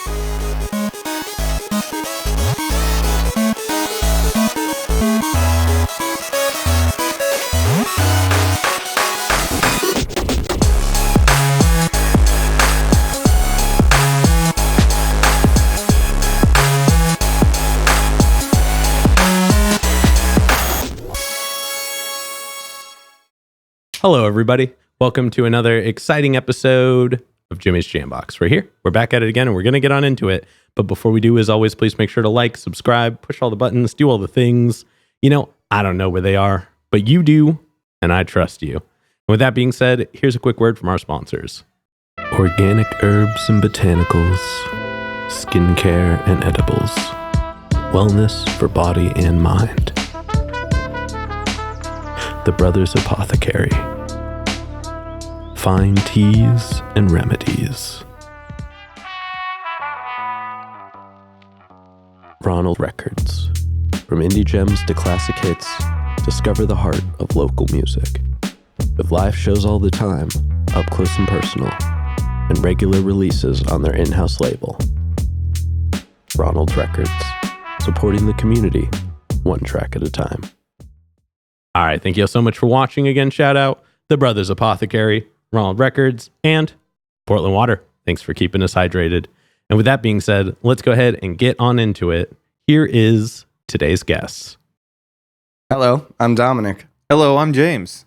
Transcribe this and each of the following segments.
Hello, everybody. Welcome to another exciting episode of Jimmy's Jambox. We're here. We're back at it again, and we're going to get on into it. But before we do, as always, please make sure to like, subscribe, push all the buttons, do all the things. You know, I don't know where they are, but you do, and I trust you. And with that being said, here's a quick word from our sponsors. Organic herbs and botanicals, skincare and edibles, wellness for body and mind. The Brothers Apothecary. Fine teas and remedies. Ronald Records. From indie gems to classic hits, discover the heart of local music. With live shows all the time, up close and personal, and regular releases on their in-house label. Ronald Records. Supporting the community, one track at a time. All right, thank you all so much for watching. Again, shout out The Brothers Apothecary, Ronald Records, and Portland Water. Thanks for keeping us hydrated. And with that being said, let's go ahead and get on into it. Here is today's guest. Hello, I'm Dominic. Hello, I'm James.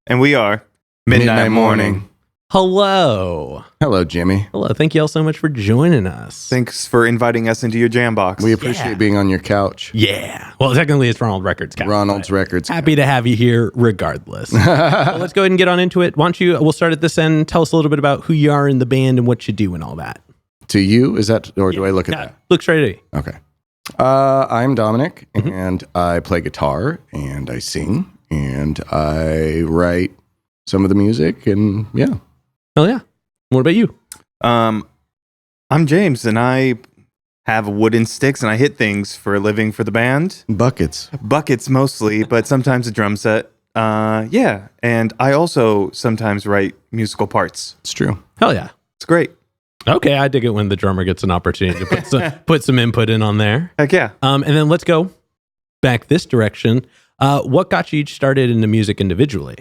And we are Midnight Morning. Hello. Hello, Jimmy. Hello. Thank you all so much for joining us. Thanks for inviting us into your jam box. We appreciate being on your couch. Yeah. Well, technically it's Ronald Records couch. Ronald's Records. Happy to have you here regardless. Well, let's go ahead and get on into it. Why don't you, we'll start at this end. Tell us a little bit about who you are in the band and what you do and all that. To you, is that, or do I look at that? Look straight at you. Okay. I'm Dominic, and I play guitar, and I sing, and I write some of the music, and yeah. Oh, yeah. What about you? I'm James, and I have wooden sticks, and I hit things for a living for the band. Buckets mostly, but sometimes a drum set. Yeah, and I also sometimes write musical parts. It's true. Hell yeah. It's great. Okay, I dig it when the drummer gets an opportunity to put some input in on there. Heck yeah. And then let's go back this direction. What got you each started into music individually?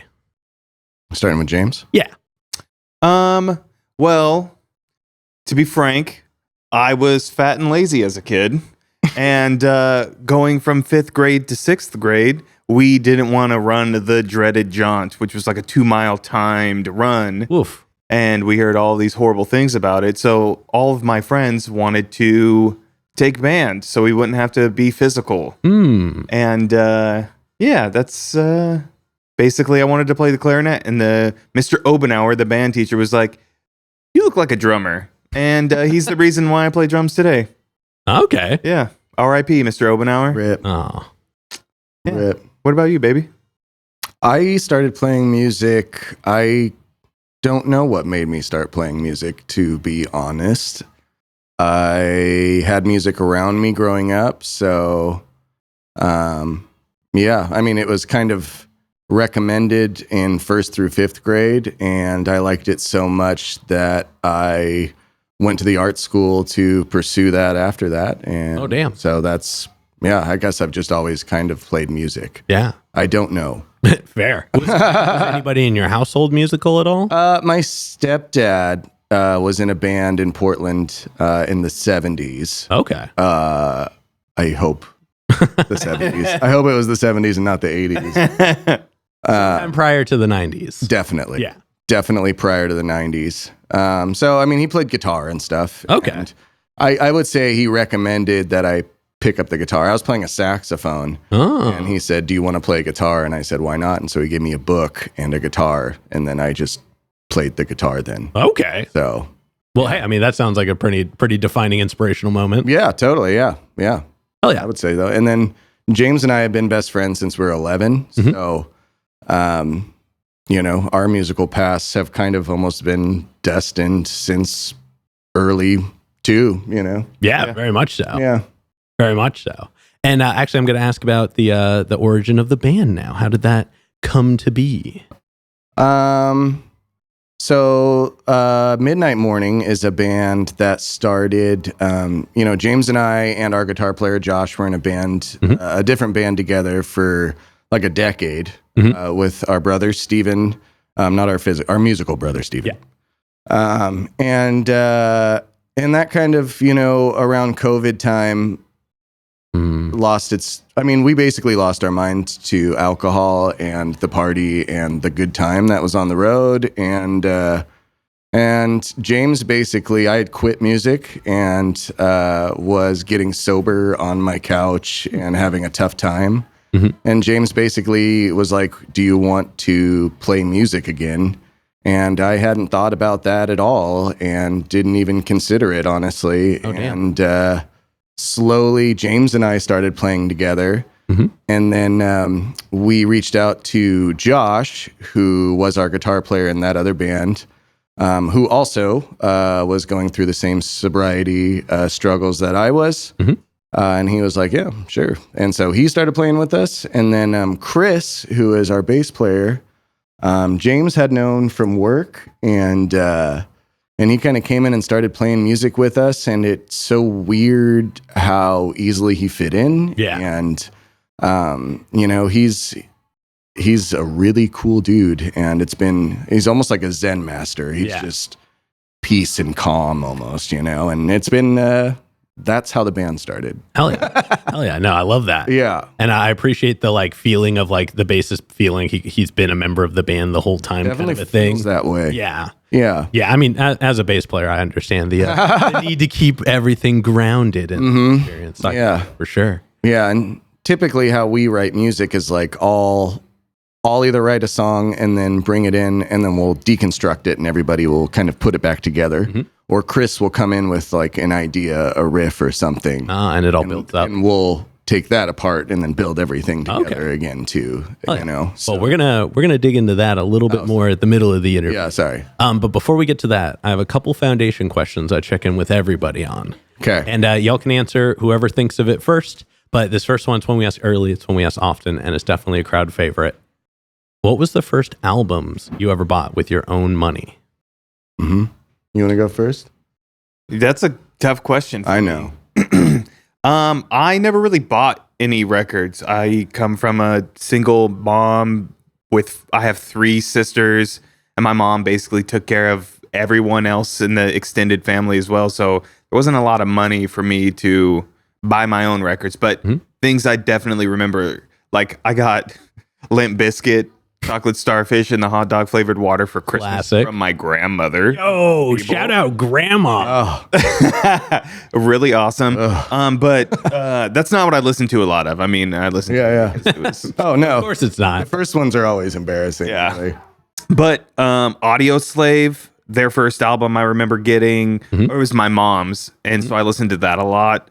Starting with James? Yeah. Well, to be frank, I was fat and lazy as a kid. And going from 5th grade to 6th grade, we didn't want to run the dreaded jaunt, which was like a 2-mile timed run. Oof. And we heard all these horrible things about it. So all of my friends wanted to take band so we wouldn't have to be physical. And yeah, that's basically I wanted to play the clarinet. And Mr. Obenauer, the band teacher, was like, "You look like a drummer." And he's the reason why I play drums today. Okay. Yeah. R.I.P. Mr. Obenauer. Rip. Oh. Yeah. Rip. What about you, baby? I started playing music. I don't know what made me start playing music, to be honest. I had music around me growing up, so yeah, I mean, it was kind of recommended in 1st through 5th grade, and I liked it so much that I went to the art school to pursue that after that. And oh, damn. So that's, yeah, I guess I've just always kind of played music. Yeah. I don't know. Fair. Was anybody in your household musical at all? My stepdad was in a band in Portland in the 70s. Okay. I hope the 70s. I hope it was the 70s and not the 80s. Sometime prior to the 90s. Definitely. Yeah. Definitely prior to the 90s. So, I mean, he played guitar and stuff. Okay. And I would say he recommended that I pick up the guitar. I was playing a saxophone, and he said, "Do you want to play guitar?" And I said, "Why not?" And so he gave me a book and a guitar, and then I just played the guitar then. Okay. So, well, hey, I mean, that sounds like a pretty defining inspirational moment. yeah, totally. Yeah. Hell yeah. I would say though. And then James and I have been best friends since we were 11. Mm-hmm. So, you know, our musical paths have kind of almost been destined since early too, you know? Yeah, very much so. Yeah. Very much so. And actually, I'm going to ask about the origin of the band now. How did that come to be? So Midnight Morning is a band that started, James and I and our guitar player Josh were in a band, a different band together for like a decade with our brother Steven, not our musical brother Steven. Yeah. And that kind of, around COVID time we basically lost our mind to alcohol and the party and the good time that was on the road. And James basically, I had quit music and was getting sober on my couch and having a tough time. And James basically was like, do you want to play music again? And I hadn't thought about that at all and didn't even consider it, honestly. Oh, damn. And slowly, James and I started playing together. And then we reached out to Josh, who was our guitar player in that other band, who also was going through the same sobriety struggles that I was. And he was like, yeah, sure. And so he started playing with us. And then Chris, who is our bass player, James had known from work, and he kind of came in and started playing music with us, and it's so weird how easily he fit in. Yeah. And he's a really cool dude, and he's almost like a Zen master. He's just peace and calm almost, and it's been that's how the band started. Hell yeah. Hell yeah. No, I love that. Yeah. And I appreciate the feeling of the bassist feeling he's been a member of the band the whole time. Definitely kind of a thing. feels that way. Yeah. Yeah. Yeah. I mean, as a bass player, I understand the need to keep everything grounded in the experience. Yeah. For sure. Yeah. And typically how we write music is I'll either write a song and then bring it in, and then we'll deconstruct it and everybody will kind of put it back together. Or Chris will come in with an idea, a riff or something. And it all builds up. And we'll take that apart and then build everything together again too. So. Well, we're gonna dig into that a little bit more at the middle of the interview. Yeah, sorry. But before we get to that, I have a couple foundation questions I check in with everybody on. Okay. And y'all can answer whoever thinks of it first. But this first one's one we ask early, it's one we ask often, and it's definitely a crowd favorite. What was the first albums you ever bought with your own money? You want to go first? That's a tough question. I know. I never really bought any records. I come from a single mom I have 3 sisters, and my mom basically took care of everyone else in the extended family as well. So there wasn't a lot of money for me to buy my own records, but things I definitely remember, I got Limp Bizkit, chocolate starfish, and the hot dog flavored water for Christmas. Classic. From my grandmother. Oh, shout out grandma. Really awesome. But that's not what I listen to a lot of. I mean, I listen to it was, Oh, no. Of course it's not. The first ones are always embarrassing. Yeah. Really. But Audio Slave, their first album I remember getting, it was my mom's. And so I listened to that a lot.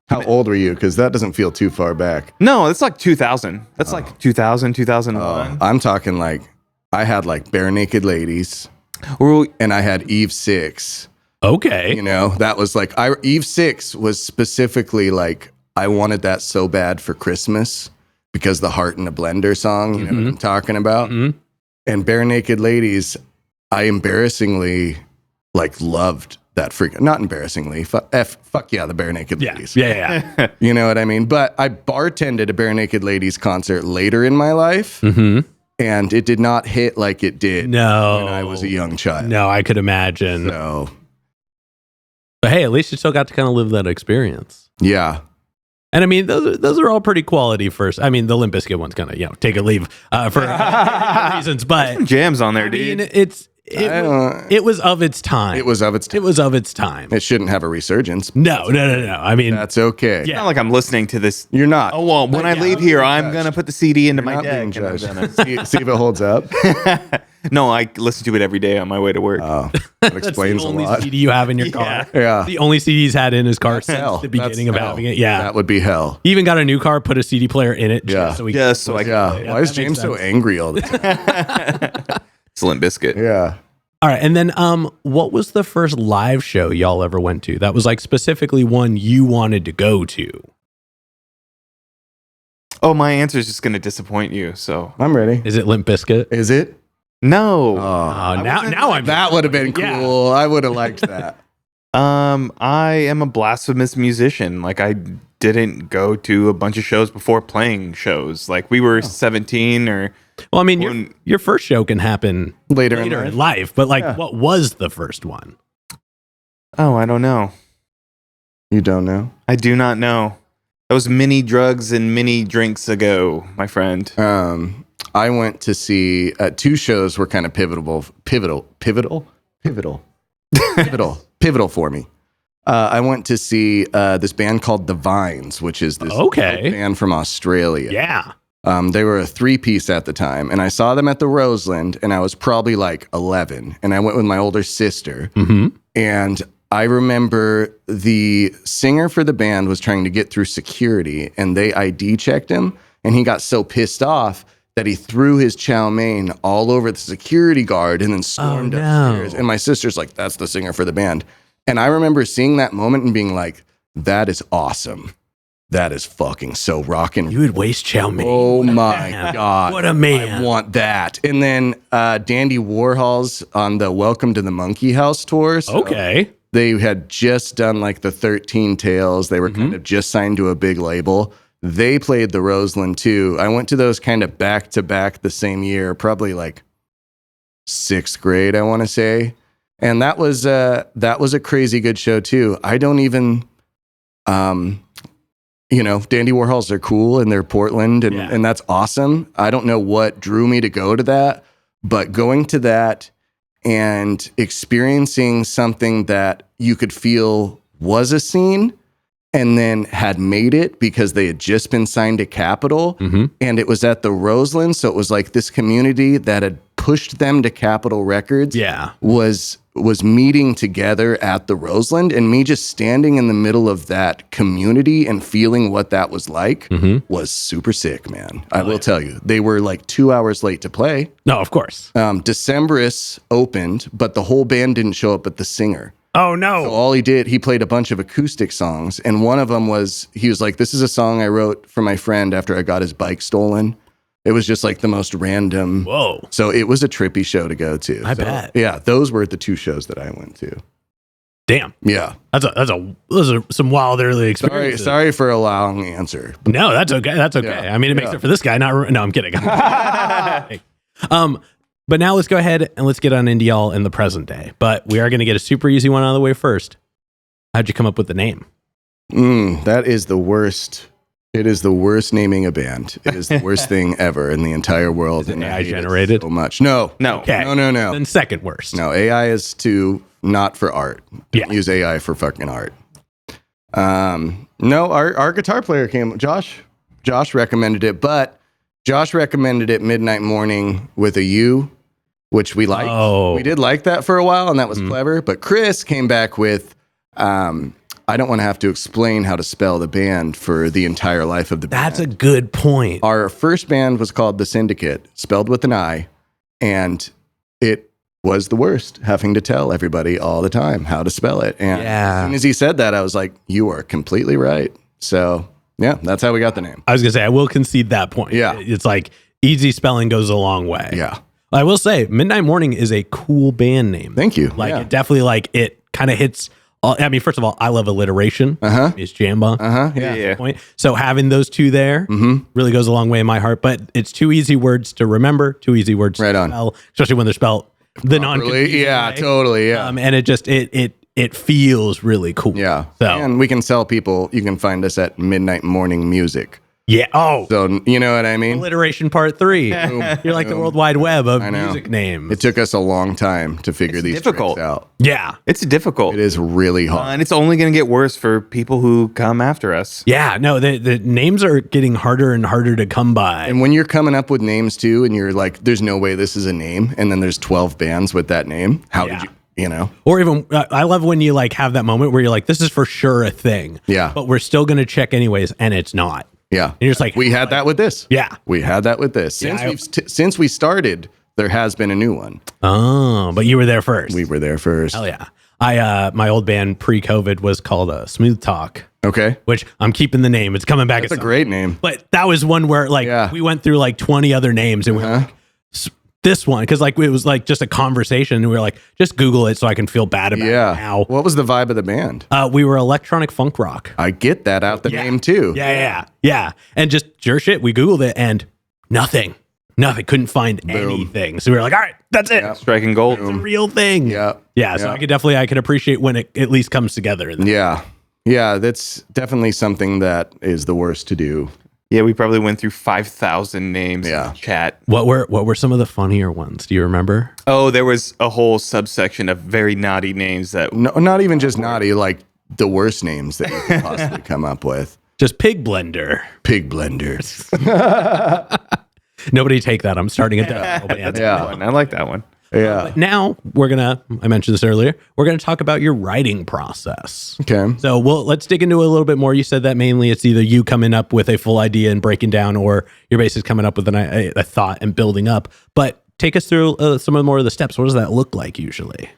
How old were you? Because that doesn't feel too far back. No, it's 2000. That's 2000, 2001. I'm talking I had Bare Naked Ladies, and I had Eve 6. Okay. That was Eve 6 was specifically I wanted that so bad for Christmas because the Heart in a Blender song, you know what I'm talking about? And Bare Naked Ladies, I embarrassingly loved that not embarrassingly, fuck yeah, the Bare Naked Ladies. Yeah. You know what I mean? But I bartended a Bare Naked Ladies concert later in my life, and it did not hit like it did when I was a young child. No, I could imagine. So, but hey, at least you still got to kind of live that experience. Yeah. And I mean, those are all pretty quality first. I mean, the Limp Bizkit one's kind of, take a leave for reasons, but jams on there, dude. I mean, it was of its time. It was of its time. It was of its time. It shouldn't have a resurgence. No. I mean, that's okay. It's not like I'm listening to this. You're not. Oh, well, when I leave here, I'm going to put the CD into my deck. See if it holds up. No, I listen to it every day on my way to work. Oh, that explains a lot. That's the only CD you have in your car. Yeah. The only CD he's had in his car since hell. the beginning That's of hell. having it. Yeah. That would be hell. He even got a new car, put a CD player in it. Yeah. So we Yeah. Why is James so angry all the time? It's Limp Bizkit. Yeah. All right. And then what was the first live show y'all ever went to? That was specifically one you wanted to go to. Oh, my answer is just going to disappoint you. So I'm ready. Is it Limp Bizkit? Is it? No. Now I'm That would have been cool. Yeah. I would have liked that. I am a blasphemous musician. Like, I didn't go to a bunch of shows before playing shows. Like, we were 17 or... Well, I mean, your first show can happen Later in life, but what was the first one? Oh, I don't know. You don't know? I do not know. That was many drugs and many drinks ago, my friend. I went to see 2 shows were kind of pivotal for me. I went to see this band called The Vines, which is this band from Australia. Yeah. They were a 3-piece at the time, and I saw them at the Roseland, and I was probably like 11, and I went with my older sister, and I remember the singer for the band was trying to get through security, and they ID checked him, and he got so pissed off that he threw his chow mein all over the security guard and then stormed upstairs. And my sister's like, that's the singer for the band. And I remember seeing that moment and being like, that is awesome. That is fucking so rockin'. You would waste chow mein. Oh my God. What a man. I want that. And then Dandy Warhol's on the Welcome to the Monkey House tour. So they had just done like the 13 Tales. They were kind of just signed to a big label. They played the Roseland too. I went to those kind of back to back the same year, probably like 6th grade, I want to say. And that was a crazy good show too. I don't even, Dandy Warhols are cool and they're Portland and that's awesome. I don't know what drew me to go to that, but going to that and experiencing something that you could feel was a scene and then had made it because they had just been signed to Capitol and it was at the Roseland. So it was like this community that had pushed them to Capitol Records was meeting together at the Roseland, and me just standing in the middle of that community and feeling what that was like was super sick, man. I will tell you, they were like 2 hours late to play. No, of course. Decemberus opened, but the whole band didn't show up but the singer. Oh, no. So all he did, he played a bunch of acoustic songs. And one of them he was like, this is a song I wrote for my friend after I got his bike stolen. It was just like the most random. Whoa. So it was a trippy show to go to. I bet. Yeah, those were the 2 shows that I went to. Damn. Yeah. Those are some wild early experiences. Sorry for a long answer. No, that's okay. That's okay. Yeah. I mean, it makes it for this guy. No, I'm kidding. But now let's go ahead and let's get on into y'all in the present day. But we are going to get a super easy one out of the way first. How'd you come up with the name? That is the worst. It is the worst naming a band. It is the worst thing ever in the entire world. Is it AI generated? So much. No. Okay. No. Then second worst. No, AI is not for art. Don't use AI for fucking art. No, our guitar player came. Josh recommended it, but Josh recommended it Midnight Morning with a U, which we liked. Oh. We did like that for a while, and that was clever. But Chris came back with, I don't want to have to explain how to spell the band for the entire life of the band. That's a good point. Our first band was called The Syndicate, spelled with an I, and it was the worst, having to tell everybody all the time how to spell it. And as soon as he said that, I was like, you are completely right. So, yeah, that's how we got the name. I was going to say, I will concede that point. Yeah. It's like easy spelling goes a long way. Yeah. I will say, Midnight Morning is a cool band name. Thank you. Like, it definitely, it kind of hits... I mean, first of all, I love alliteration. It's Jamba. Yeah. Point. So having those 2 there really goes a long way in my heart. But it's 2 easy words to remember, 2 easy words to spell, especially when they're spelled the non-confusing way. Totally. Yeah. And it just it feels really cool. Yeah. So, and we can tell people you can find us at Midnight Morning Music. Yeah. Oh. So you know what I mean? Alliteration part 3. You're like the World Wide Web of music names. It took us a long time to figure these tricks out. Yeah. It's difficult. It is really hard. And it's only going to get worse for people who come after us. Yeah. No, the names are getting harder and harder to come by. And when you're coming up with names too, and you're like, there's no way this is a name, and then there's 12 bands with that name. How did you know? Or even, I love when you have that moment where you're like, this is for sure a thing. Yeah. But we're still going to check anyways, and it's not. Yeah. And you're just like, we had that with this. Yeah. We had that with this. Since we started, there has been a new one. Oh, but you were there first. We were there first. Hell yeah. My old band pre-COVID was called Smooth Talk. Okay. Which I'm keeping the name. It's coming back. That's a great name. But that was one where we went through 20 other names and we were like, this one, because like it was like just a conversation, and we were like, just Google it so I can feel bad about it now. What was the vibe of the band? We were electronic funk rock. I get that out the name too. Yeah. And just sure shit, we Googled it and nothing. Couldn't find anything. So we were like, all right, that's it. Striking gold. It's a real thing. Yeah. So I could appreciate when it at least comes together. Yeah, that's definitely something that is the worst to do. Yeah, we probably went through 5,000 names in chat. What were some of the funnier ones? Do you remember? Oh, there was a whole subsection of very naughty names that... No, not even just naughty, like the worst names that you could possibly come up with. Just Pig Blender. Pig Blender. Nobody take that. I'm starting a death metal band. I like that one. Yeah. But now I mentioned this earlier, we're going to talk about your writing process. Okay. So let's dig into it a little bit more. You said that mainly it's either you coming up with a full idea and breaking down, or your bass is coming up with a thought and building up. But take us through some more of the steps. What does that look like usually?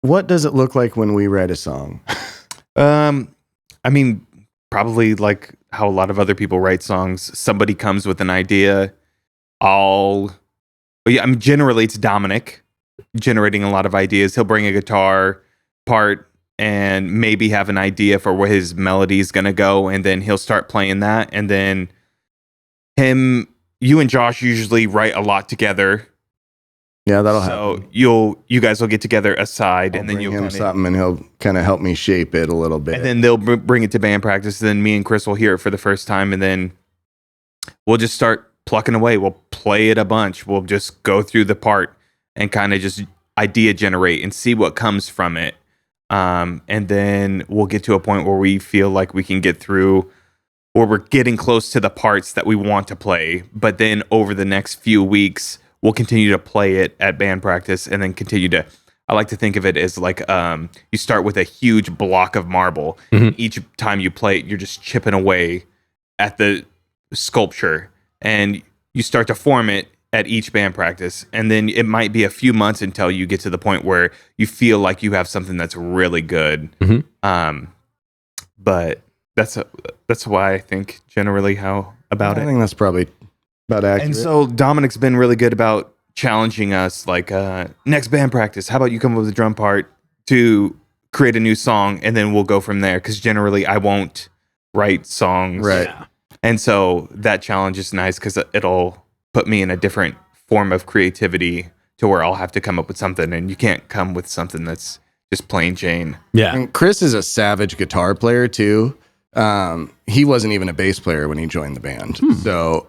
What does it look like when we write a song? I mean, probably like how a lot of other people write songs. Somebody comes with an idea. Generally it's Dominic generating a lot of ideas. He'll bring a guitar part and maybe have an idea for where his melody is going to go. And then he'll start playing that. And then you and Josh usually write a lot together. Yeah, that'll happen. So you guys will get together aside, and then you'll bring him something, and he'll kind of help me shape it a little bit. And then they'll bring it to band practice. Then me and Chris will hear it for the first time, and then we'll just start plucking away. We'll play it a bunch. We'll just go through the part and kind of just idea generate and see what comes from it. And then we'll get to a point where we feel like we can get through, or we're getting close to the parts that we want to play. But then over the next few weeks, we'll continue to play it at band practice, and then continue to, I like to think of it as like you start with a huge block of marble. Mm-hmm. Each time you play it, you're just chipping away at the sculpture, and you start to form it at each band practice. And then it might be a few months until you get to the point where you feel like you have something that's really good. Mm-hmm. But that's why I think generally how about it. I think that's probably about accurate. And so Dominic's been really good about challenging us, like next band practice, how about you come up with a drum part to create a new song, and then we'll go from there, because generally I won't write songs, right? Yeah. And so that challenge is nice because it'll put me in a different form of creativity to where I'll have to come up with something, and you can't come with something that's just plain Jane. Yeah. And Chris is a savage guitar player too. He wasn't even a bass player when he joined the band. So,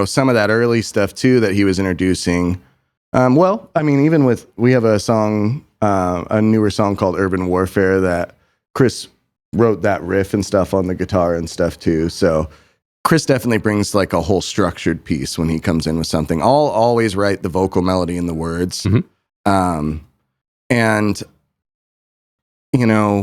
some of that early stuff too that he was introducing. Even we have a song, a newer song called Urban Warfare that Chris wrote that riff and stuff on the guitar and stuff too. So Chris definitely brings like a whole structured piece when he comes in with something. I'll always write the vocal melody and the words. Mm-hmm.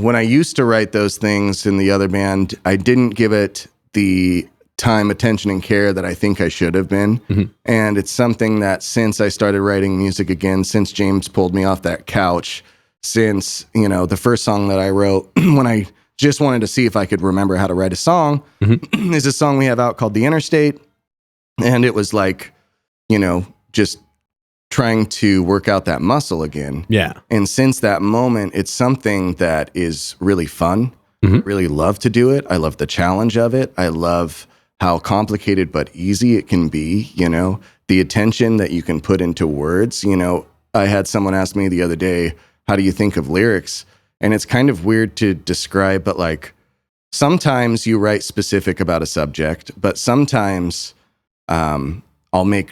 When I used to write those things in the other band, I didn't give it the time, attention, and care that I think I should have been. Mm-hmm. And it's something that since I started writing music again, since James pulled me off that couch, since, the first song that I wrote when I just wanted to see if I could remember how to write a song, mm-hmm. is a song we have out called The Interstate. And it was like, just trying to work out that muscle again. Yeah. And since that moment, it's something that is really fun. Mm-hmm. I really love to do it. I love the challenge of it. I love how complicated but easy it can be, the attention that you can put into words. I had someone ask me the other day, how do you think of lyrics? And it's kind of weird to describe, but like sometimes you write specific about a subject, but sometimes I'll make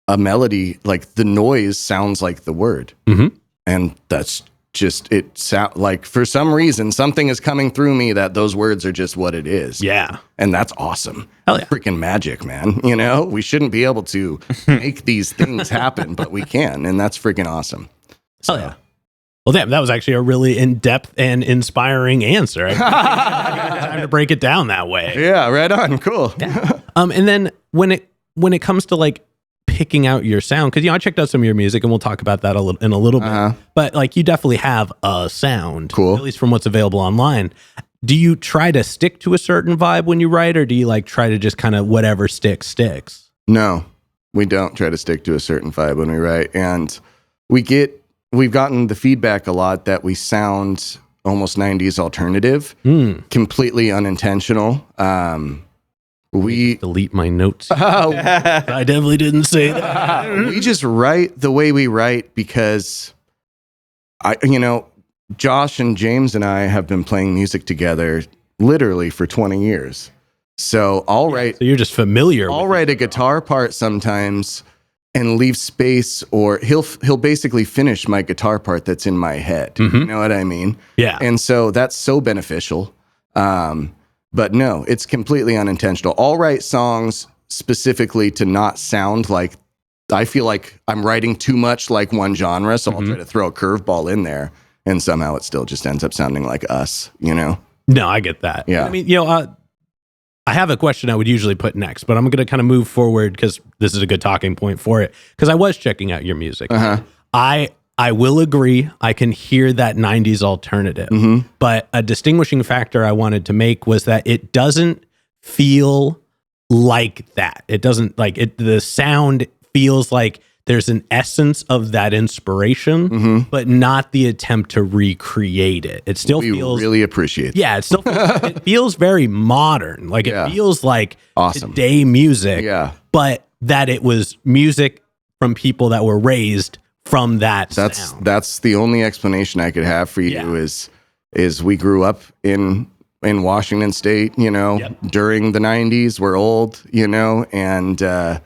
a melody, like the noise sounds like the word. Mm-hmm. And that's just, it sound like for some reason, something is coming through me that those words are just what it is. Yeah. And that's awesome. Hell yeah. Freaking magic, man. We shouldn't be able to make these things happen, but we can. And that's freaking awesome. Hell yeah. Well, damn, that was actually a really in-depth and inspiring answer. I didn't have time to break it down that way. Yeah, right on. Cool. Yeah. And then when it comes to like picking out your sound, because I checked out some of your music, and we'll talk about that in a little bit. But like, you definitely have a sound, Cool. at least from what's available online. Do you try to stick to a certain vibe when you write, or do you like try to just kind of whatever sticks? No, we don't try to stick to a certain vibe when we write, and we've gotten the feedback a lot that we sound almost 90s alternative, completely unintentional. We delete my notes. I definitely didn't say that. We just write the way we write because Josh and James and I have been playing music together literally for 20 years. So I'll write. So you're just familiar. I'll write a guitar part sometimes and leave space, or he'll basically finish my guitar part that's in my head. You know what I mean? Yeah. And so that's so beneficial. But no, it's completely unintentional. I'll write songs specifically to not sound like, I feel like I'm writing too much like one genre, so I'll try to throw a curveball in there, and somehow it still just ends up sounding like us, No, I get that. Yeah. I mean, I have a question I would usually put next, but I'm going to kind of move forward because this is a good talking point for it. Because I was checking out your music. I will agree. I can hear that 90s alternative. But a distinguishing factor I wanted to make was that it doesn't feel like that. It doesn't like it. The sound feels like there's an essence of that inspiration, but not the attempt to recreate it. It still feels really appreciate. Yeah, it still it feels very modern. Like it feels like awesome today music. Yeah, but that it was music from people that were raised from that sound. That's the only explanation I could have for you is we grew up in Washington State, during the 90s. We're old, and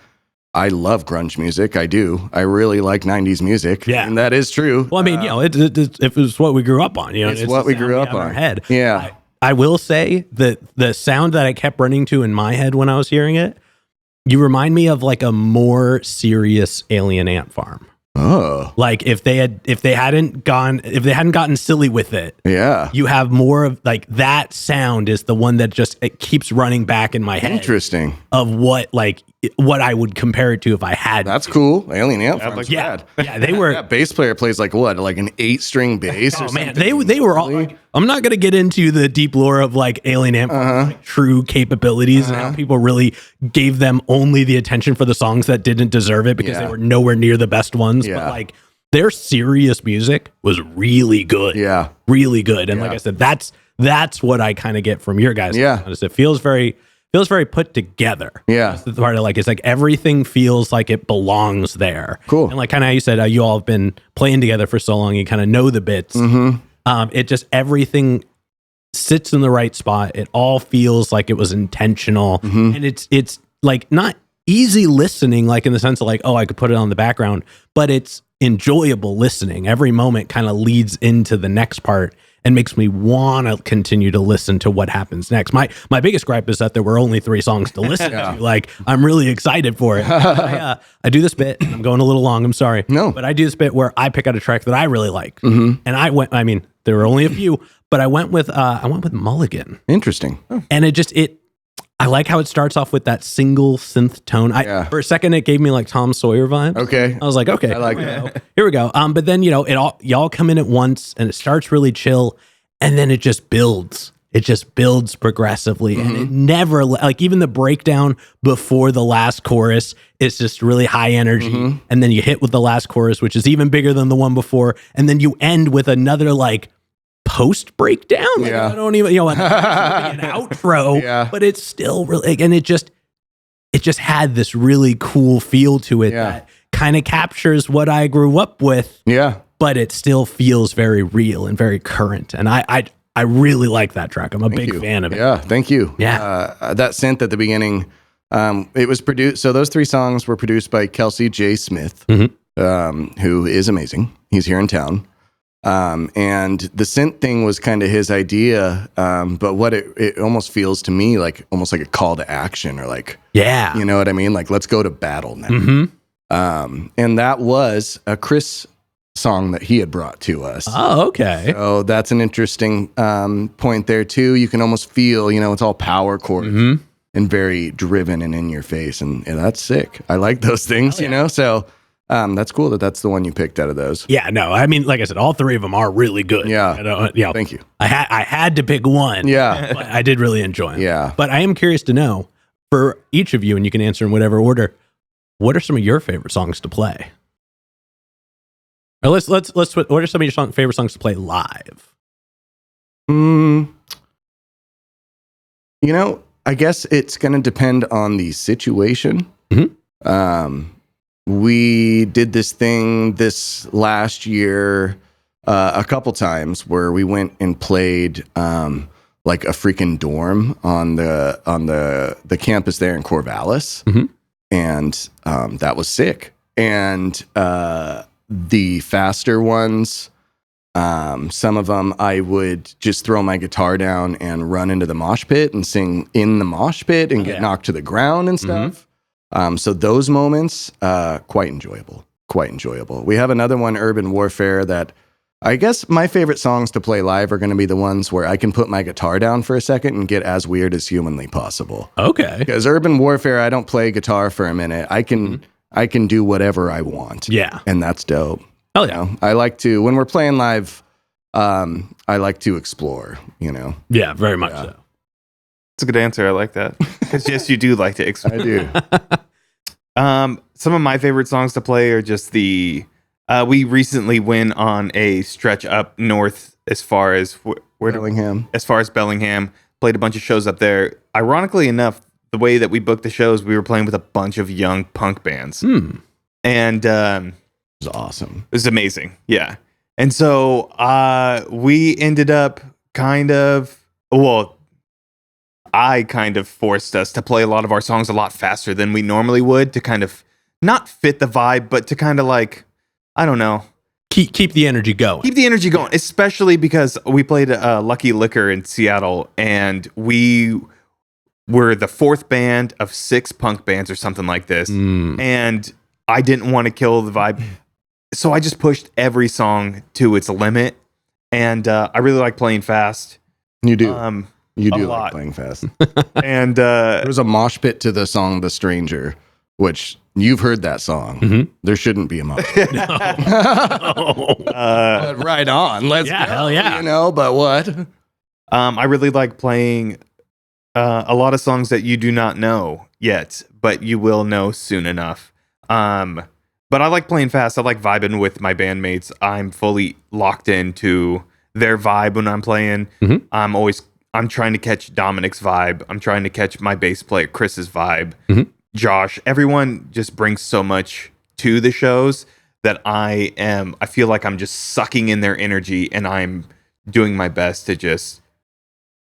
I love grunge music. I do. I really like 90s music. Yeah. And that is true. Well, I mean, it was what we grew up on. It's what we grew up on. Our head. Yeah. I will say that the sound that I kept running to in my head when I was hearing it, you remind me of like a more serious Alien Ant Farm. Oh. Like if they hadn't gotten silly with it. Yeah. You have more of like that sound is the one that just it keeps running back in my head. Interesting. Of what I would compare it to if I had. That's cool. Alien Ant Farm's yeah. bad. Yeah, they were. That bass player plays like what? Like an 8-string bass or man, something? they were all. Like, I'm not going to get into the deep lore of like Alien Ant Farm's like, true capabilities and how people really gave them only the attention for the songs that didn't deserve it because they were nowhere near the best ones. Yeah. But like their serious music was really good. Yeah. Really good. And like I said, that's what I kind of get from your guys. Yeah. It feels very put together. Yeah. That's the part I like. It's like everything feels like it belongs there. Cool. And like kind of how you said, you all have been playing together for so long, you kind of know the bits. It just, everything sits in the right spot. It all feels like it was intentional. And it's like not easy listening, like in the sense of like, oh, I could put it on the background, but it's enjoyable listening. Every moment kind of leads into the next part and makes me want to continue to listen to what happens next. My biggest gripe is that there were only 3 songs to listen to. Like, I'm really excited for it. I do this bit. I'm going a little long. I'm sorry. No. But I do this bit where I pick out a track that I really like. And there were only a few, but I went with Mulligan. Interesting. And I like how it starts off with that single synth tone. For a second, it gave me like Tom Sawyer vibes. Okay. I was like, okay, I like that. Here we go. But then, y'all come in at once and it starts really chill and then it just builds. It just builds progressively and it never, like even the breakdown before the last chorus, it's just really high energy. And then you hit with the last chorus, which is even bigger than the one before. And then you end with another like post breakdown. Like, I don't even, an outro, but it's still really, and it just had this really cool feel to it that kind of captures what I grew up with. Yeah. But it still feels very real and very current. And I really like that track. I'm a big fan of it. Yeah. Thank you. Yeah. That synth at the beginning, it was produced. So those 3 songs were produced by Kelsey J. Smith, who is amazing. He's here in town. And the synth thing was kind of his idea. But what it almost feels to me like almost like a call to action or like, you know what I mean? Like, let's go to battle now. And that was a Chris song that he had brought to us. Oh, okay. So that's an interesting, point there too. You can almost feel, it's all power chords. and very driven and in your face. And that's sick. I like those things, you know? So that's cool that's the one you picked out of those. Yeah, no, I mean, like I said, all three of them are really good. Yeah. Thank you. I had to pick one. Yeah. But I did really enjoy them. Yeah. But I am curious to know, for each of you, and you can answer in whatever order, what are some of your favorite songs to play? Or let's what are some of your favorite songs to play live? You know, I guess it's going to depend on the situation. Mm-hmm. We did this thing this last year a couple times where we went and played like a freaking dorm on the campus there in Corvallis, mm-hmm. and that was sick. And the faster ones, some of them I would just throw my guitar down and run into the mosh pit and sing in the mosh pit and get knocked to the ground and stuff. So those moments, quite enjoyable. We have another one, Urban Warfare, that I guess my favorite songs to play live are going to be the ones where I can put my guitar down for a second and get as weird as humanly possible. Okay. Because Urban Warfare, I don't play guitar for a minute. I can do whatever I want. Yeah. And that's dope. Oh You know, I like to, when we're playing live, I like to explore, you know. Yeah, very much so. That's a good answer. I like that. Because yes, you do like to explore. I do. Some of my favorite songs to play are just we recently went on a stretch up north as far as Bellingham. As far as Bellingham, played a bunch of shows up there. Ironically enough, the way that we booked the shows, we were playing with a bunch of young punk bands. And It was awesome. it was amazing. Yeah. And so we ended up I kind of forced us to play a lot of our songs a lot faster than we normally would to kind of not fit the vibe, but to kind of like, I don't know. Keep the energy going. Keep the energy going, especially because we played Lucky Liquor in Seattle, and we were the fourth band of 6 punk bands or something like this. And I didn't want to kill the vibe. So I just pushed every song to its limit. And I really like playing fast. You do. You a do lot. like playing fast. And There was a mosh pit to the song The Stranger, which you've heard that song. Mhm. There shouldn't be a mosh pit. But right on. Let's Yeah, go, hell yeah. You know, but what? I really like playing a lot of songs that you do not know yet, but you will know soon enough. But I like playing fast. I like vibing with my bandmates. I'm fully locked into their vibe when I'm playing. Mhm. I'm trying to catch Dominic's vibe. I'm trying to catch my bass player Chris's vibe. Mhm. Josh, everyone just brings so much to the shows that I feel like I'm just sucking in their energy, and I'm doing my best to just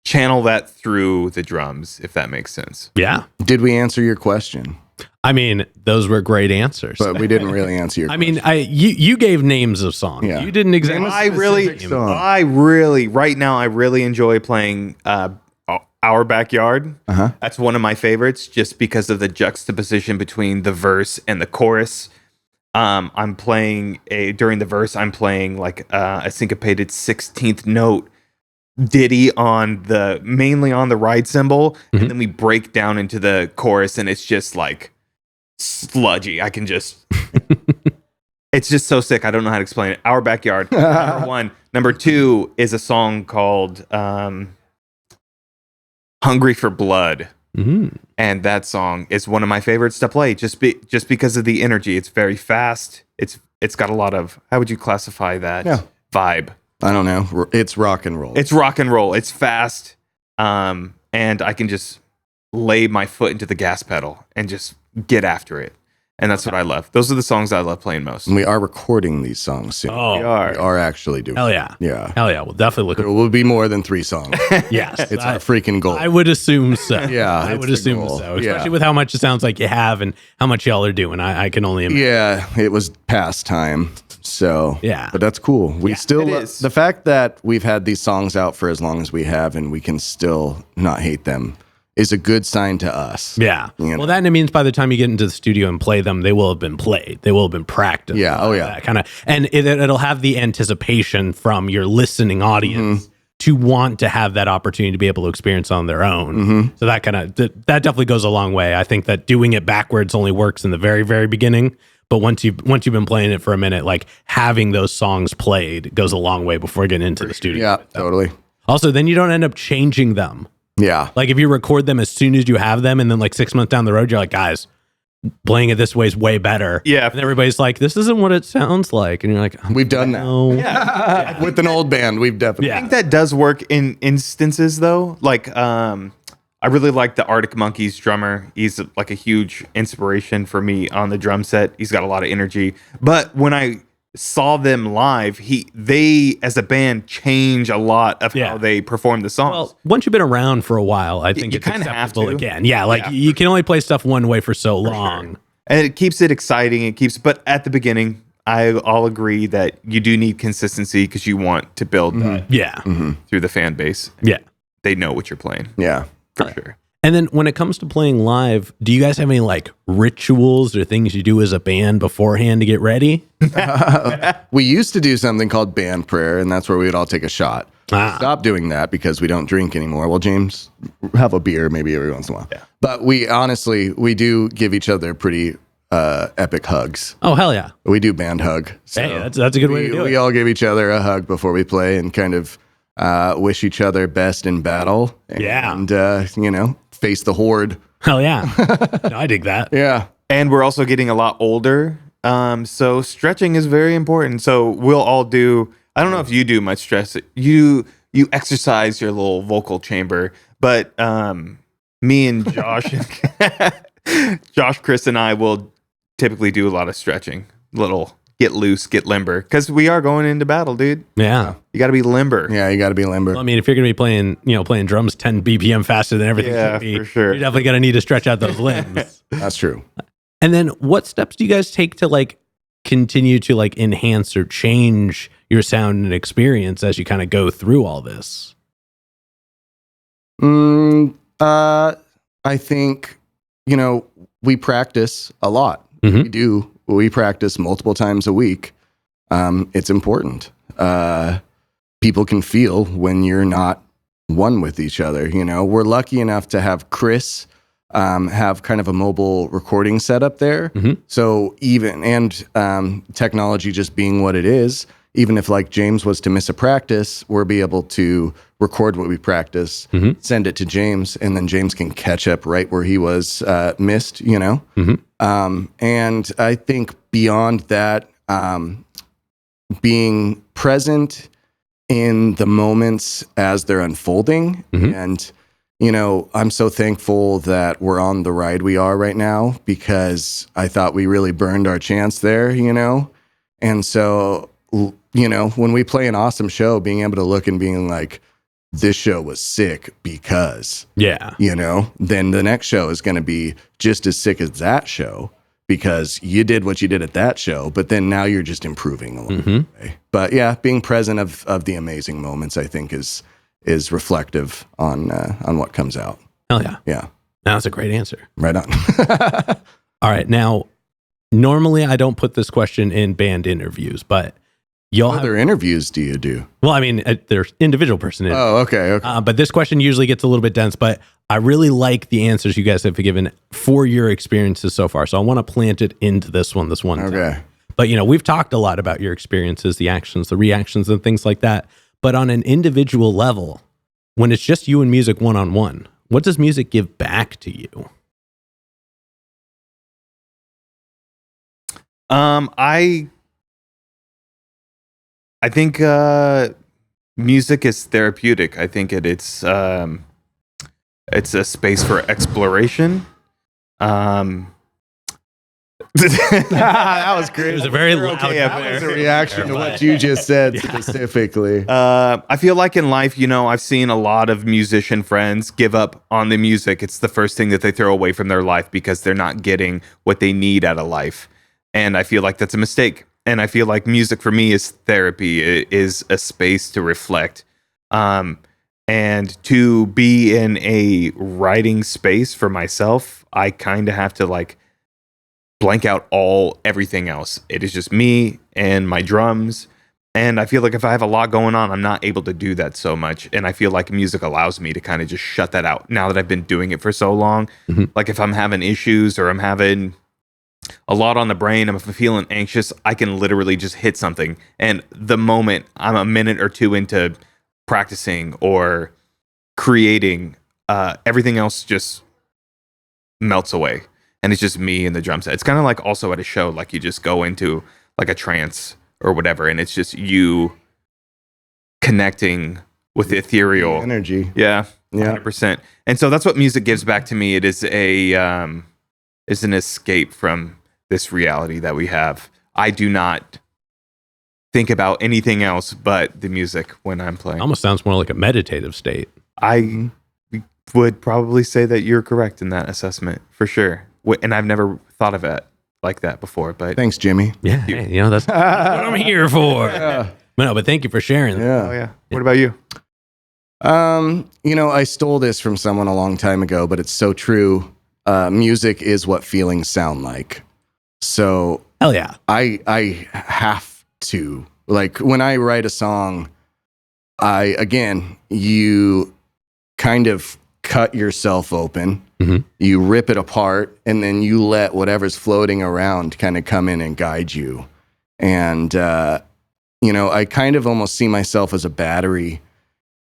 channel that through the drums, if that makes sense. Yeah. Did we answer your question? I mean, those were great answers. But we didn't really answer your I question. mean, you gave names of songs. Yeah. You didn't exactly. Name a I specific song. right now, I really enjoy playing Our Backyard. Uh-huh. That's one of my favorites just because of the juxtaposition between the verse and the chorus. I'm playing during the verse, I'm playing like a syncopated 16th note ditty mainly on the ride cymbal. Mhm. And then we break down into the chorus and it's just like sludgy. I can just, it's just so sick. I don't know how to explain it. Our Backyard, number 1. Number 2 is a song called Hungry for Blood. Mhm. And that song is one of my favorites to play just because of the energy. It's very fast. It's got a lot of, how would you classify that vibe? I don't know. It's rock and roll. It's rock and roll. It's fast. And I can just lay my foot into the gas pedal and just get after it. And that's what I love. Those are the songs I love playing most. And we are recording these songs soon. Oh, We are. We are actually doing. hell yeah. Yeah. Hell yeah. We'll definitely There look will be more than 3 songs. at Yes. It's our freaking goal. I would assume so. Yeah, I it's would the assume goal. so. Yeah. Especially with how much it sounds like you have and how much y'all are doing. I can only imagine. Yeah, it was past time. So, Yeah. But that's cool. We still, it is. the fact that we've had these songs out for as long as we have and we can still not hate them is a good sign to us. Yeah. You know? Well, that means by the time you get into the studio and play them, they will have been played. They will have been practiced. Yeah. Oh, yeah. That kind of, and it'll have the anticipation from your listening audience to want to have that opportunity to be able to experience on their own. Mm-hmm. So that that definitely goes a long way. I think that doing it backwards only works in the very, very beginning. But once you've been playing it for a minute, like having those songs played goes a long way before getting into the studio. Yeah, totally. Also, then you don't end up changing them. Yeah. Like if you record them as soon as you have them, and then like 6 months down the road, you're like, guys, playing it this way is way better. Yeah. And everybody's like, this isn't what it sounds like. And you're like, We've done that. no. Yeah. With an old band, we've definitely. I think that does work in instances though. Like, I really like the Arctic Monkeys drummer. He's like a huge inspiration for me on the drum set. He's got a lot of energy. But when I saw them live, they as a band change a lot of how they perform the songs. Well, once you've been around for a while, I think you it's kinda have acceptable to. again. Yeah, like you can only play stuff one way for so long. And it keeps it exciting. But at the beginning, I'll agree that you do need consistency because you want to build that Yeah. through the fan base. Yeah. They know what you're playing. Yeah. For sure. And then when it comes to playing live, do you guys have any like rituals or things you do as a band beforehand to get ready? We used to do something called band prayer, and that's where we would all take a shot. Stop doing that because we don't drink anymore. Well, James, have a beer maybe every once in a while. Yeah. But we do give each other pretty epic hugs. Oh, hell yeah. We do band hug. So Hey, that's a good way to do we it. all give each other a hug before we play and kind of wish each other best in battle. And, face the horde. Hell yeah. No, I dig that. Yeah. And we're also getting a lot older. So stretching is very important. So we'll all do, I don't know if you do much stress. You exercise your little vocal chamber, but me and Josh, Chris and I will typically do a lot of stretching, little get loose, get limber, because we are going into battle, dude. Yeah. You got to be limber. Yeah, you got to be limber. Well, I mean, if you're going to be playing drums 10 BPM faster than everything Yeah, should be, for sure. you're definitely going to need to stretch out those limbs. That's true. And then what steps do you guys take to like continue to like enhance or change your sound and experience as you kind of go through all this? I think, we practice a lot. Mhm. We do. We practice multiple times a week. It's important. People can feel when you're not one with each other. We're lucky enough to have Chris have kind of a mobile recording setup there. Mhm. So technology just being what it is, even if like James was to miss a practice, we'll be able to record what we practice, send it to James, and then James can catch up right where he was missed, and I think beyond that, being present in the moments as they're unfolding. And, I'm so thankful that we're on the ride we are right now because I thought we really burned our chance there, And so, when we play an awesome show, being able to look and being like, this show was sick because, then the next show is going to be just as sick as that show because you did what you did at that show, but then now you're just improving along the way. But yeah, being present of the amazing moments, I think is reflective on what comes out. Hell yeah. Yeah. That's a great answer. Right on. All right. Now, normally I don't put this question in band interviews, but What other interviews do you do? Well, I mean, there's individual person interviews. Oh, okay. But this question usually gets a little bit dense, but I really like the answers you guys have given for your experiences so far. So I want to plant it into this one Okay. time. But, we've talked a lot about your experiences, the actions, the reactions, and things like that. But on an individual level, when it's just you and music one-on-one, what does music give back to you? I think music is therapeutic. I think it's a space for exploration. That was great. It was a very loud. That was a reaction to what you just said specifically. I feel like in life, I've seen a lot of musician friends give up on the music. It's the first thing that they throw away from their life because they're not getting what they need out of life. And I feel like that's a mistake. And I feel like music for me is therapy. It is a space to reflect. And to be in a writing space for myself, I kind of have to blank out everything else. It is just me and my drums And I feel like if I have a lot going on, I'm not able to do that so much. And I feel like music allows me to kind of just shut that out now that I've been doing it for so long. Like if I'm having issues or I'm having a lot on the brain, if I'm feeling anxious, I can literally just hit something. And the moment I'm a minute or two into practicing or creating, everything else just melts away. And it's just me and the drum set. It's kind of like also at a show, like you just go into like a trance or whatever, and it's just you connecting with the ethereal energy. Yeah, 100%. And so that's what music gives back to me. It is is an escape from this reality that we have. I do not think about anything else but the music when I'm playing. Almost sounds more like a meditative state. I would probably say that you're correct in that assessment for sure. And I've never thought of it like that before. But thanks, Jimmy. Yeah, hey, that's what I'm here for. No, but thank you for sharing. Oh yeah. What about you? I stole this from someone a long time ago, but it's so true. Music is what feelings sound like. So hell yeah. I have to, like, when I write a song, you kind of cut yourself open, you rip it apart, and then you let whatever's floating around kind of come in and guide you. And, I kind of almost see myself as a battery,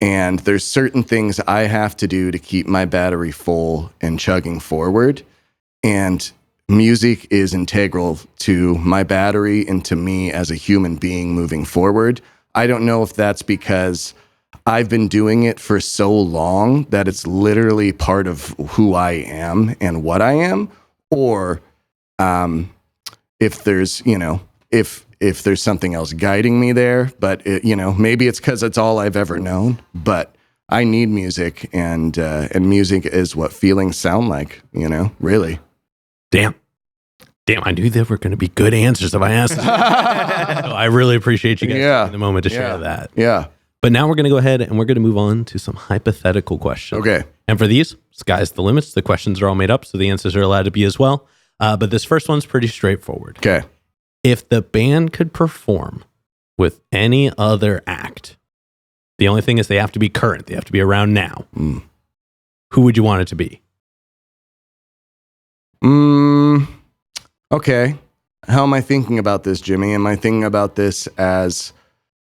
and there's certain things I have to do to keep my battery full and chugging forward. And music is integral to my battery and to me as a human being moving forward. I don't know if that's because I've been doing it for so long that it's literally part of who I am and what I am, or if there's, if there's something else guiding me there. But maybe it's because it's all I've ever known. But I need music, and music is what feelings sound like. Really. Damn, I knew there were going to be good answers if I asked. So I really appreciate you guys taking the moment to share that. Yeah. But now we're going to go ahead and we're going to move on to some hypothetical questions. Okay. And for these, sky's the limits. The questions are all made up, so the answers are allowed to be as well. But this first one's pretty straightforward. Okay. If the band could perform with any other act, the only thing is they have to be current. They have to be around now. Who would you want it to be? Okay. How am I thinking about this, Jimmy? Am I thinking about this as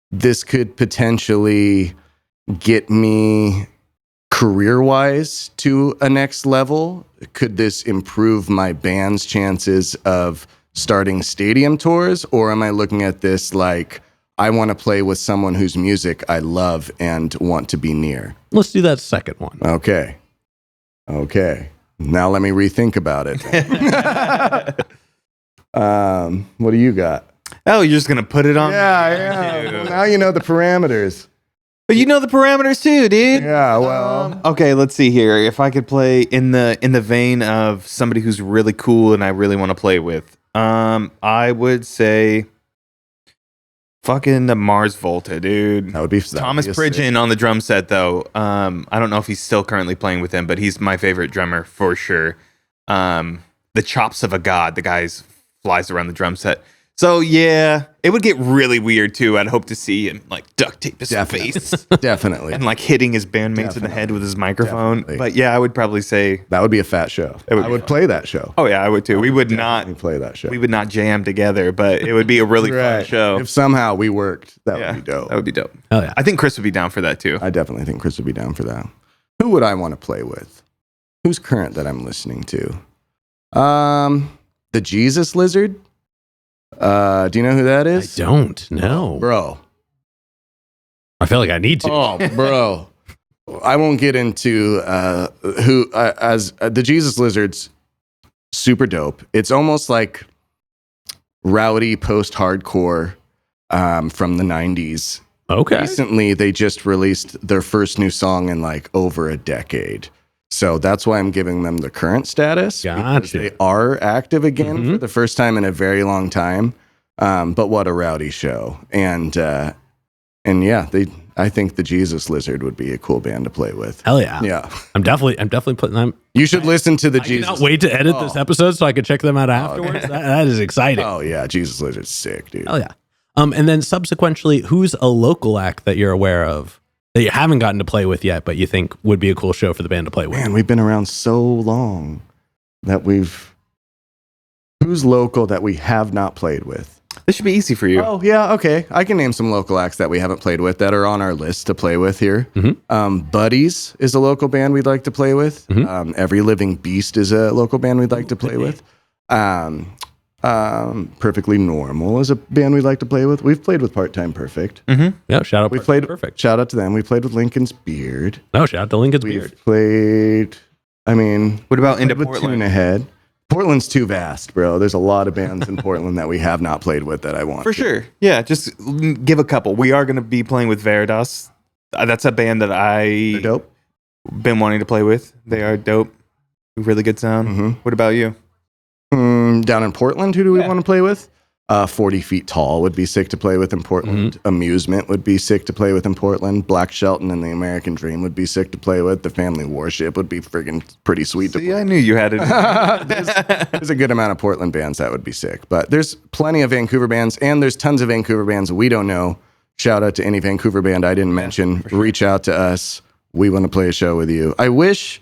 this could potentially get me career-wise to a next level? Could this improve my band's chances of starting stadium tours? Or am I looking at this like I want to play with someone whose music I love and want to be near? Let's do that second one. Okay. Now let me rethink about it. What do you got? Oh, you're just going to put it on? Yeah. Well, now you know the parameters. But you know the parameters too, dude. Yeah, well. Okay, let's see here. If I could play in the vein of somebody who's really cool and I really want to play with, I would say fucking the Mars Volta, dude. That would be Thomas Pridgeon on the drum set, though. I don't know if he's still currently playing with him, but he's my favorite drummer for sure. The chops of a god. The guy's flies around the drum set. So yeah, it would get really weird too. I'd hope to see him like duct tape his face. Definitely. And like hitting his bandmates in the head with his microphone. Definitely. But yeah, I would probably say that would be a fat show. I would play that show. Oh yeah, I would too. We would not play that show. We would not jam together, but it would be a really fun show. If somehow we worked, that would be dope. That would be dope. Oh yeah. I think Chris would be down for that too. I definitely think Chris would be down for that. Who would I want to play with? Who's current that I'm listening to? The Jesus Lizard. Do you know who that is? I don't know. Bro. I feel like I need to. Oh, bro. I won't get into who as the Jesus Lizard's super dope. It's almost like rowdy post-hardcore from the 90s. Okay. Recently, they just released their first new song in like over a decade. So that's why I'm giving them the current status. Gotcha. They are active again for the first time in a very long time. But what a rowdy show. And yeah, I think the Jesus Lizard would be a cool band to play with. Hell yeah. Yeah. I'm definitely putting them. You should listen to the I Jesus. cannot wait to edit this episode so I can check them out afterwards. That is exciting. Oh yeah, Jesus Lizard's sick, dude. Hell yeah. And then subsequently, who's a local act that you're aware of that you haven't gotten to play with yet, but you think would be a cool show for the band to play with? Man, we've been around so long that who's local that we have not played with? This should be easy for you. Oh, yeah, okay. I can name some local acts that we haven't played with that are on our list to play with here. Buddies is a local band we'd like to play with. Every Living Beast is a local band we'd like to play with. Perfectly Normal is a band we'd like to play with. We've played with Part-Time Perfect. Yeah, shout out. We played Perfect. Shout out to them. We played with Lincoln's Beard. No, shout out to Lincoln's We've Beard. played. What about into with Portland? Tune Ahead. Portland's too vast, bro. There's a lot of bands in Portland that we have not played with that I want. For sure. Yeah, just give a couple. We are going to be playing with Veritas. That's a band that They're dope. been wanting to play with. They are dope. Really good sound. What about you? Down in Portland, who do we want to play with? 40 Feet Tall would be sick to play with in Portland. Amusement would be sick to play with in Portland. Black Shelton and the American Dream would be sick to play with. The Family Worship would be friggin' pretty sweet to play. See, I knew you had it. There's a good amount of Portland bands that would be sick, but there's plenty of Vancouver bands, and there's tons of Vancouver bands we don't know. Shout out to any Vancouver band I didn't mention. Sure. Reach out to us. We want to play a show with you. I wish,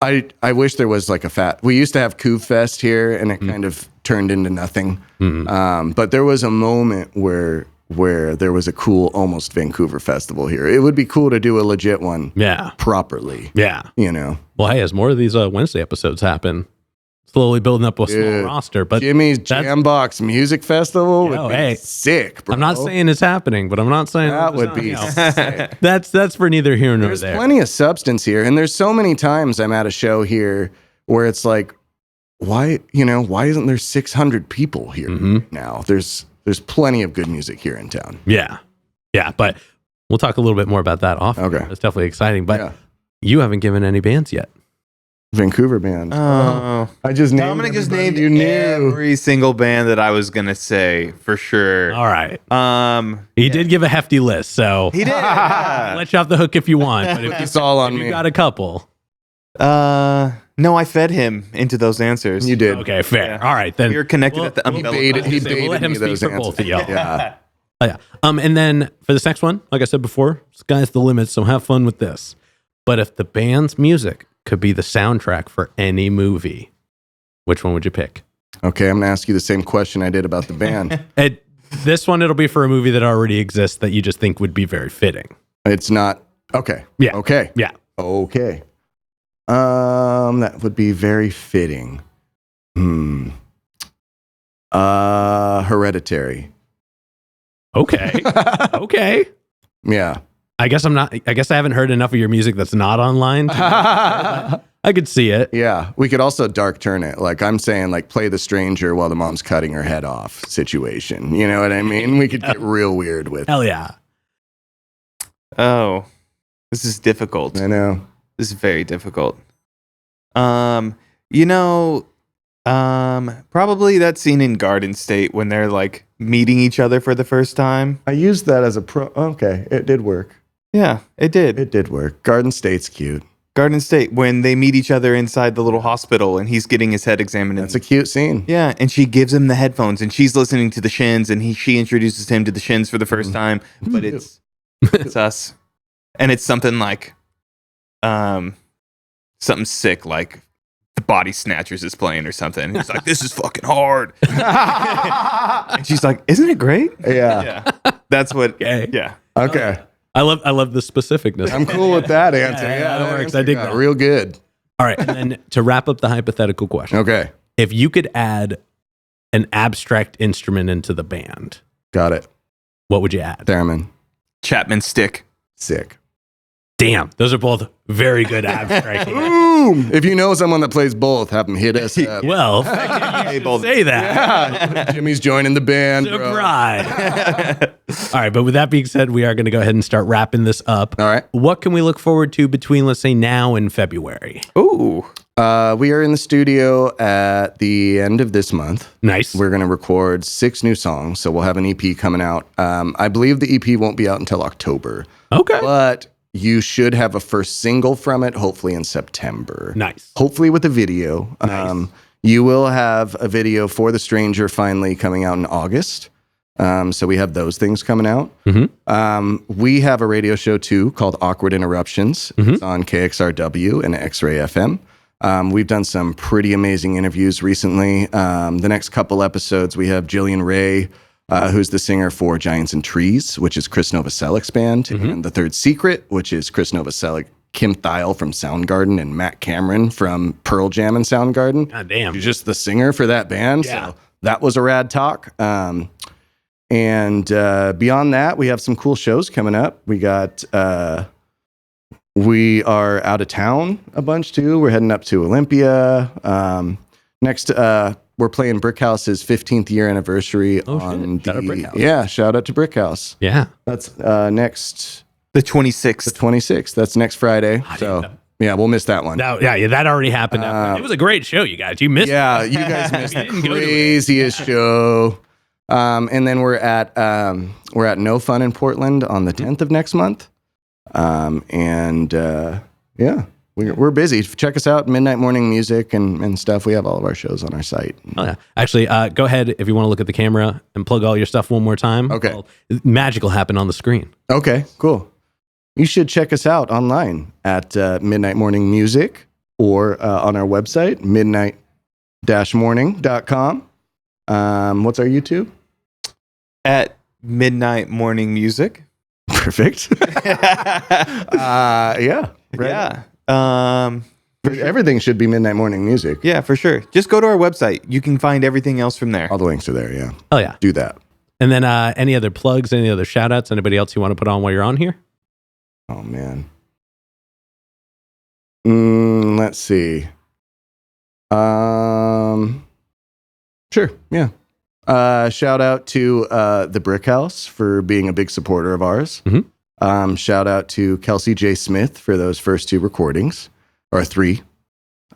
I wish there was like we used to have Couve Fest here, and it kind of turned into nothing. But there was a moment where there was a cool, almost Vancouver festival here. It would be cool to do a legit one. Yeah. Properly. Yeah. Well, hey, as more of these Wednesday episodes happen, slowly building up a small roster. But Jimmy's Jambox Music Festival would be sick, bro. I'm not saying it's happening, but I'm not saying that would be sick. That's for neither here nor There's there. plenty of substance here, and there's so many times I'm at a show here where it's like, why isn't there 600 people here now? There's plenty of good music here in town. Yeah, but we'll talk a little bit more about that off. Okay, it's definitely exciting. But you haven't given any bands yet. Vancouver band. Oh, I just named. Dominic just named you every single band that I was gonna say for sure. All right. He did give a hefty list, so he did. I'll let you off the hook if you want. But if it's all on if me. you got a couple. No, I fed him into those answers. You did. Okay, fair. All right, then You're connected at the umbrella. We'll let him speak for answers. both of y'all. Yeah. Oh, yeah. And then for this next one, like I said before, sky's the limit, so have fun with this. But if the band's music could be the soundtrack for any movie, which one would you pick? Okay, I'm gonna ask you the same question I did about the band. This one, it'll be for a movie that already exists that you just think would be very fitting. It's not okay. Yeah. Okay. Yeah. Okay. That would be very fitting. Hereditary. Okay. Okay. Yeah. I guess I haven't heard enough of your music that's not online. I could see it. Yeah. We could also dark turn it. Like I'm saying, like play the stranger while the mom's cutting her head off situation. You know what I mean? We could get real weird with it. Hell yeah. Oh, this is difficult. I know. This is very difficult. Probably that scene in Garden State when they're like meeting each other for the first time. I used that as a okay, it did work. Yeah, it did. It did work. Garden State's cute. Garden State, when they meet each other inside the little hospital and he's getting his head examined. That's a cute scene. Yeah, and she gives him the headphones and she's listening to the Shins and she introduces him to the Shins for the first time, but it's us. And it's something like something sick like the Body Snatchers is playing or something. He's like, this is fucking hard. And she's like, isn't it great? Yeah. That's what. Okay. Yeah. Okay. I love the specificness. I'm cool with that answer. Yeah, that works. answer I dig got that. real good. All right. And then to wrap up the hypothetical question, Okay. if you could add an abstract instrument into the band, Got it. what would you add? Theremin. Chapman stick. Sick. Damn, those are both very good abstract. Boom! If you know someone that plays both, have them hit us up. Well, both. say that. Yeah. Jimmy's joining the band, bro. Surprise. All right, but with that being said, we are going to go ahead and start wrapping this up. All right. What can we look forward to between, let's say, now and February? Ooh. We are in the studio at the end of this month. Nice. We're going to record 6 new songs, so we'll have an EP coming out. I believe the EP won't be out until October. Okay. But you should have a first single from it, hopefully in September. Nice. Hopefully with a video. Nice. You will have a video for The Stranger finally coming out in August. So we have those things coming out. We have a radio show too called Awkward Interruptions. It's on KXRW and X-Ray FM. We've done some pretty amazing interviews recently. The next couple episodes, we have Jillian Ray, who's the singer for Giants and Trees, which is Chris Novoselic's band, and The Third Secret, which is Chris Novoselic, Kim Thile from Soundgarden, and Matt Cameron from Pearl Jam and Soundgarden. God damn. She's just the singer for that band. Yeah. So that was a rad talk. And beyond that, we have some cool shows coming up. We are out of town a bunch too. We're heading up to Olympia. Next, we're playing Brickhouse's 15th year anniversary on Shout out Brickhouse. Yeah, shout out to Brickhouse. Yeah. That's next The 26th. the 26th. That's next Friday. So yeah, we'll miss that one. Yeah, that already happened. It was a great show, you guys. You missed Yeah, it. you guys missed the didn't go to it. craziest show. And then we're at No Fun in Portland on the 10th of next month. Yeah, we're busy. Check us out, Midnight Morning Music and stuff. We have all of our shows on our site. Oh, yeah. Actually, go ahead if you want to look at the camera and plug all your stuff one more time. Okay. Magic will happen on the screen. Okay, cool. You should check us out online at Midnight Morning Music or on our website, midnight-morning.com. What's our YouTube? At Midnight Morning Music. Perfect. Yeah. Right. Yeah. Everything should be Midnight Morning Music. Yeah, for sure. Just go to our website. You can find everything else from there. All the links are there, yeah. Oh, yeah. Do that. And then any other plugs, any other shout outs, anybody else you want to put on while you're on here? Oh, man. Let's see. Sure, yeah. Shout out to the Brick House for being a big supporter of ours. Shout out to Kelsey J. Smith for those first 2 recordings, or 3.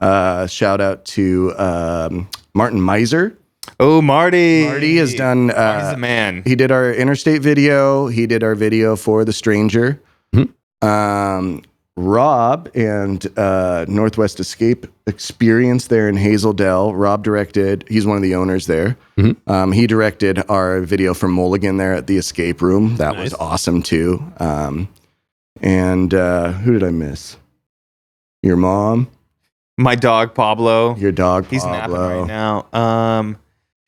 Shout out to Martin Meiser. Oh, Marty. Marty has done. Marty's the man. He did our Interstate video. He did our video for The Stranger. Rob and Northwest Escape Experience there in Hazeldale. Rob directed. He's one of the owners there. He directed our video for Mulligan there at the Escape Room. That was awesome too. And who did I miss? Your mom. My dog, Pablo. Your dog, He's napping Pablo. right now.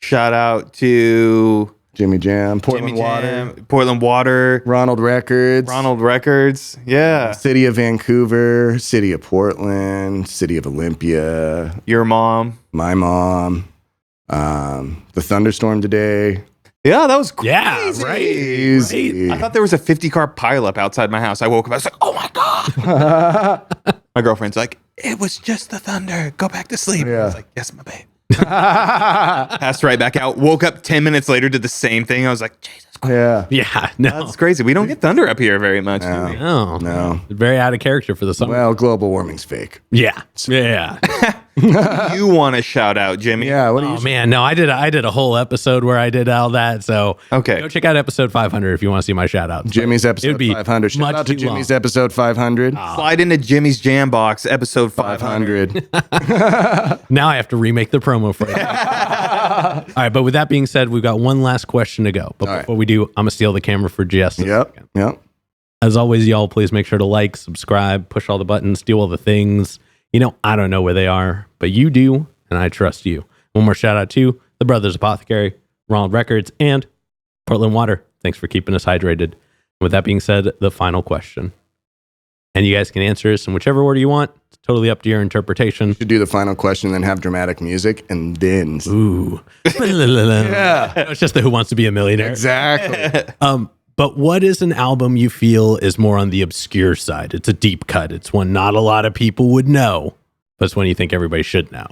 Shout out to Jimmy Jam. Portland Jimmy Water. Jam, Portland Water. Ronald Records. Ronald Records. Yeah. City of Vancouver. City of Portland. City of Olympia. Your mom. My mom. The thunderstorm today. Yeah, that was crazy. Yeah, right. Crazy. I thought there was a 50 car pileup outside my house. I woke up. I was like, oh my God. My girlfriend's like, it was just the thunder. Go back to sleep. Yeah. I was like, yes, my babe. Passed right back out. Woke up 10 minutes later, did the same thing. I was like, Jesus Christ. Yeah. Yeah, no. That's crazy. We don't get thunder up here very much. No. Do we? No. No. Very out of character for the summer. Well, global warming's fake. Yeah. Yeah. You want to shout out, Jimmy? Yeah. What do Oh you? man, no, I did a whole episode where I did all that. So Okay. go check out episode 500 if you want to see my shout outs. Jimmy's It episode would be 500. Shout much out to too Jimmy's long. episode 500. Slide into Jimmy's Jam Box, episode 500. 500. Now I have to remake the promo for it. All right, but with that being said, we've got one last question to go. But All right. before we do, I'm gonna steal the camera for just a Yep. second. Yep. As always, y'all, please make sure to like, subscribe, push all the buttons, do all the things. You know, I don't know where they are, but you do, and I trust you. One more shout out to the Brothers Apothecary, Ronald Records, and Portland Water. Thanks for keeping us hydrated. And with that being said, the final question. And you guys can answer this in whichever order you want. It's totally up to your interpretation. Should do the final question, then have dramatic music, and then. Ooh. Yeah. It's just the Who Wants to Be a Millionaire. Exactly. But what is an album you feel is more on the obscure side? It's a deep cut. It's one not a lot of people would know, but it's one you think everybody should know.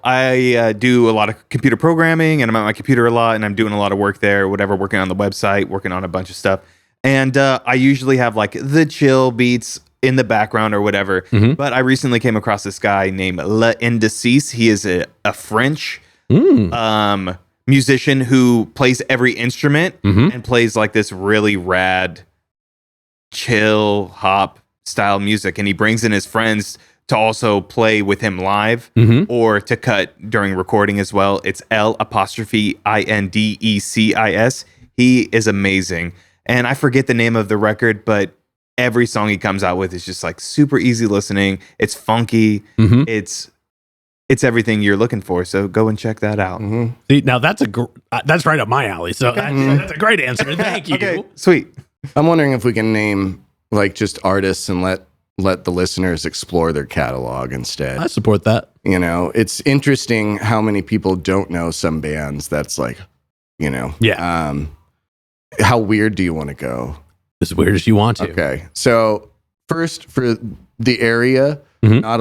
I do a lot of computer programming, and I'm at my computer a lot, and I'm doing a lot of work there, whatever, working on the website, working on a bunch of stuff. And I usually have like the chill beats in the background or whatever. But I recently came across this guy named Le Indicis. He is a French musician who plays every instrument and plays like this really rad, chill hop style music. And he brings in his friends to also play with him live or to cut during recording as well. It's L'_INDECIS. He is amazing. And I forget the name of the record, but every song he comes out with is just like super easy listening. It's funky. It's everything you're looking for. So go and check that out. See, now that's that's right up my alley. So that's a great answer. Thank you. Okay, sweet. I'm wondering if we can name like just artists and let the listeners explore their catalog instead. I support that. You know, it's interesting how many people don't know some bands. That's like, you know, how weird do you want to go? As weird as you want to. Okay, so first for the area, not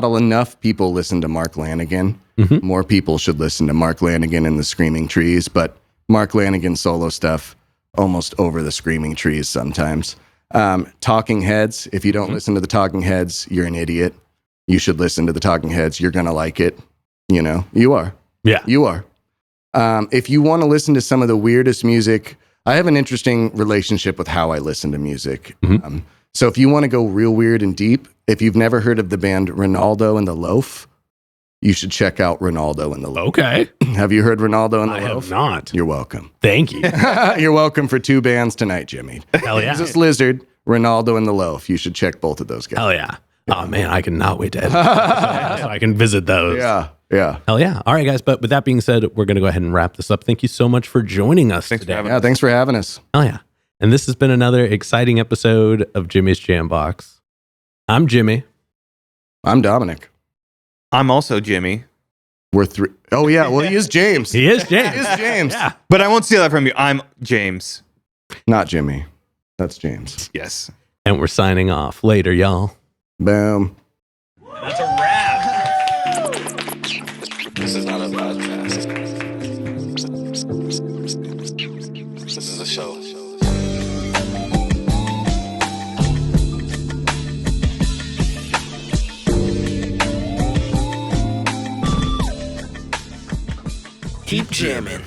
enough people listen to Mark Lanigan. More people should listen to Mark Lanigan and the Screaming Trees, but Mark Lanigan solo stuff almost over the Screaming Trees sometimes. Talking Heads. If you don't listen to the Talking Heads, you're an idiot. You should listen to the Talking Heads. You're gonna like it. You know, you are. Yeah, you are. If you want to listen to some of the weirdest music, I have an interesting relationship with how I listen to music. So if you want to go real weird and deep, if you've never heard of the band Ronaldo and the Loaf, you should check out Ronaldo and the Loaf. Okay. Have you heard Ronaldo and the I Loaf? have not. You're welcome. Thank you. You're welcking for 2 bands tonight, Jimmy. Hell yeah. Jesus Lizard, Ronaldo and the Loaf. You should check both of those guys. Hell yeah. Oh man, I cannot wait to edit so I can visit those. Yeah. Hell yeah. All right, guys. But with that being said, we're going to go ahead and wrap this up. Thank you so much for joining us today. Thanks for having us. Hell yeah. And this has been another exciting episode of Jimmy's Jambox. I'm Jimmy. I'm Dominic. I'm also Jimmy. We're 3. Oh yeah. Well, he is James. He is James. He is James. Yeah. But I won't steal that from you. I'm James. Not Jimmy. That's James. Yes. And we're signing off. Later, y'all. Boom. That's a wrap. This is not a podcast. This is a show. Keep jamming.